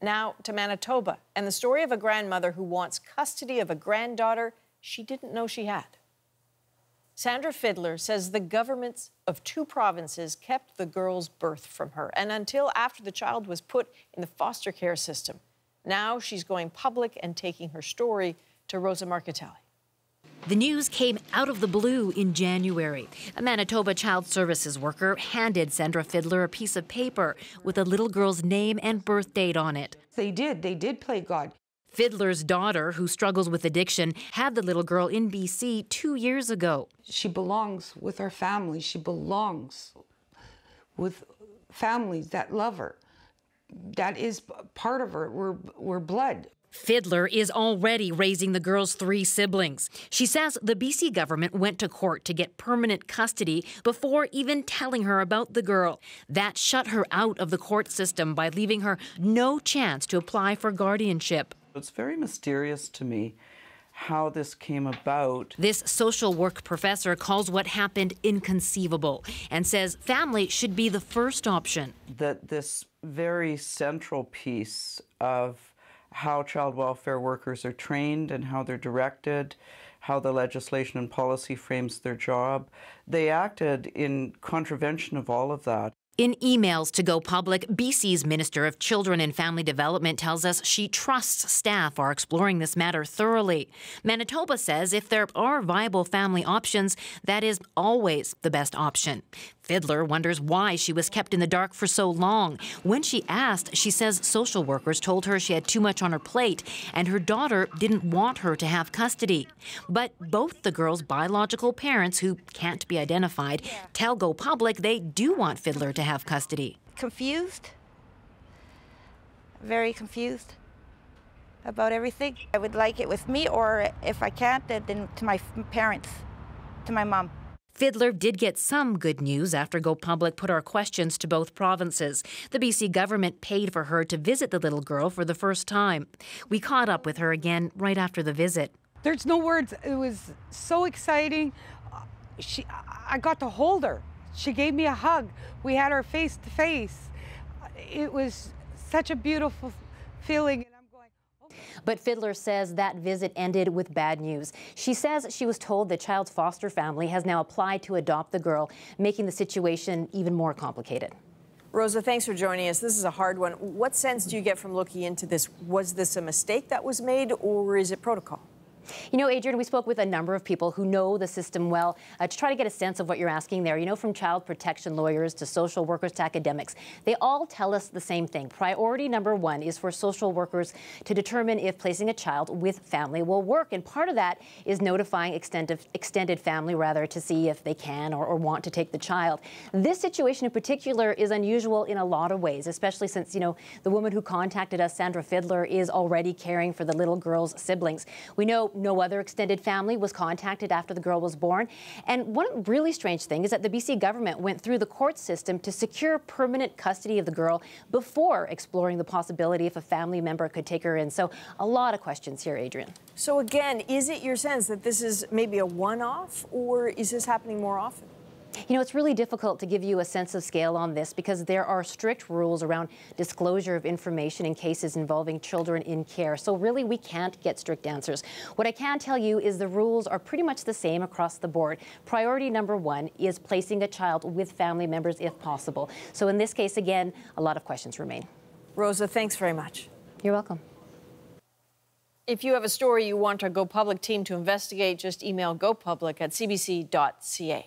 Now to Manitoba, and the story of a grandmother who wants custody of a granddaughter she didn't know she had. Sandra Fiddler says the governments of 2 provinces kept the girl's birth from her, and until after the child was put in the foster care system. Now she's going public and taking her story to Rosa Marcatelli. The news came out of the blue in January. A Manitoba child services worker handed Sandra Fiddler a piece of paper with a little girl's name and birth date on it. They did play God. Fiddler's daughter, who struggles with addiction, had the little girl in BC 2 years ago. She belongs with her family. She belongs with families that love her. That is part of her. We're blood. Fiddler is already raising the girl's 3 siblings. She says the BC government went to court to get permanent custody before even telling her about the girl. That shut her out of the court system by leaving her no chance to apply for guardianship. It's very mysterious to me how this came about. This social work professor calls what happened inconceivable and says family should be the first option. That this very central piece of how child welfare workers are trained and how they're directed, how the legislation and policy frames their job, they acted in contravention of all of that. In emails to Go Public, BC's Minister of Children and Family Development tells us she trusts staff are exploring this matter thoroughly. Manitoba says if there are viable family options, that is always the best option. Fiddler wonders why she was kept in the dark for so long. When she asked, she says social workers told her she had too much on her plate and her daughter didn't want her to have custody. But both the girl's biological parents, who can't be identified, tell Go Public they do want Fiddler to have custody. Confused, very confused about everything. I would like it with me, or if I can't, then to my parents, to my mom. Fiddler did get some good news after Go Public put our questions to both provinces. The BC government paid for her to visit the little girl for the first time. We caught up with her again right after the visit. There's no words. It was so exciting. I got to hold her. She gave me a hug. We had her face to face. It was such a beautiful feeling. But Fiddler says that visit ended with bad news. She says she was told the child's foster family has now applied to adopt the girl, making the situation even more complicated. Rosa, thanks for joining us. This is a hard one. What sense do you get from looking into this? Was this a mistake that was made, or is it protocol? You know, Adrian, we spoke with a number of people who know the system well to try to get a sense of what you're asking there. You know, from child protection lawyers to social workers to academics, they all tell us the same thing. Priority number 1 is for social workers to determine if placing a child with family will work. And part of that is notifying extended family, rather, to see if they can or want to take the child. This situation in particular is unusual in a lot of ways, especially since, you know, the woman who contacted us, Sandra Fiddler, is already caring for the little girl's siblings. We know no other extended family was contacted after the girl was born. And one really strange thing is that the BC government went through the court system to secure permanent custody of the girl before exploring the possibility if a family member could take her in. So a lot of questions here, Adrian. So again, is it your sense that this is maybe a one-off, or is this happening more often? You know, it's really difficult to give you a sense of scale on this because there are strict rules around disclosure of information in cases involving children in care. So really, we can't get strict answers. What I can tell you is the rules are pretty much the same across the board. Priority number 1 is placing a child with family members if possible. So in this case, again, a lot of questions remain. Rosa, thanks very much. You're welcome. If you have a story you want our Go Public team to investigate, just email gopublic@cbc.ca.